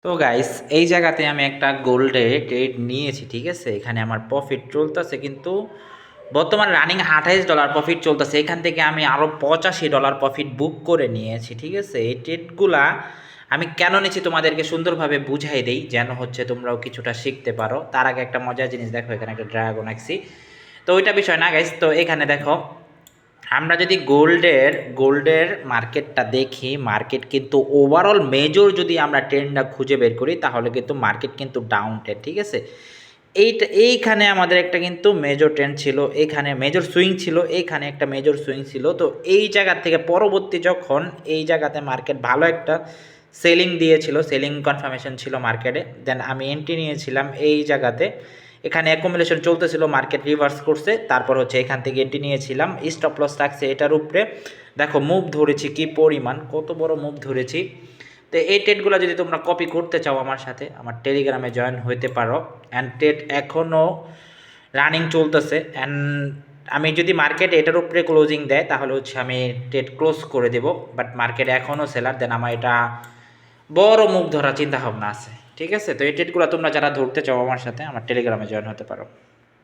তো গাইস এই জায়গাতে আমি একটা গোল্ডে ট্রেড নিয়েছি, ঠিক আছে। এখানে আমার প্রফিট চলতেছে, কিন্তু বর্তমান রানিং $28 প্রফিট চলতেছে। এখান থেকে আমি আরও $85 প্রফিট বুক করে নিয়েছি, ঠিক আছে। এই ট্রেডগুলা আমি কেন নিচ্ছি তোমাদেরকে সুন্দরভাবে বুঝাই দেই, যেন হচ্ছে তোমরাও কিছুটা শিখতে পারো। তার আগে একটা মজার জিনিস দেখো, এখানে একটা ড্রাগন আঁকছি। তো ওইটা বিষয় না গাইস, তো এখানে দেখো আমরা যদি গোল্ডের মার্কেটটা দেখি, মার্কেট কিন্তু ওভারঅল মেজর যদি আমরা ট্রেন্ডটা খুঁজে বের করি, তাহলে কিন্তু মার্কেট কিন্তু ডাউন ট্রেন্ড, ঠিক আছে। এইখানে আমাদের একটা কিন্তু মেজর ট্রেন্ড ছিল, এখানে মেজর সুইং ছিল, এইখানে একটা মেজর সুইং ছিল। তো এই জায়গা থেকে পরবর্তী যখন এই জায়গাতে মার্কেট ভালো একটা সেলিং দিয়েছিল, সেলিং কনফার্মেশন ছিল মার্কেটে, দেন আমি এন্ট্রি নিয়েছিলাম এই জায়গাতে। এখানে অ্যাকুমুলেশন চলতেছিল, মার্কেট রিভার্স করছে, তারপর হচ্ছে এখান থেকে এন্ট্রি নিয়েছিলাম, স্টপ লস থাকছে এটার উপরে। দেখো মুভ ধরেছি কি পরিমাণ, কত বড় মুভ ধরেছি। তো এই ট্রেডগুলো যদি তোমরা কপি করতে চাও আমার সাথে, আমার টেলিগ্রামে জয়েন হইতে পারো। অ্যান্ড ট্রেড এখনও রানিং চলতেছে। অ্যান্ড আমি যদি মার্কেট এটার উপরে ক্লোজিং দেয়, তাহলে হচ্ছে আমি ট্রেড ক্লোজ করে দেব। বাট মার্কেট এখনও সেলার, দেন আমার এটা বড় মুখ ধরা চিন্তা ভাবনা আছে, ঠিক আছে। তো এই ট্রেডগুলো তোমরা যারা ধরতে চাও আমার সাথে, আমার টেলিগ্রামে জয়েন হতে পারো।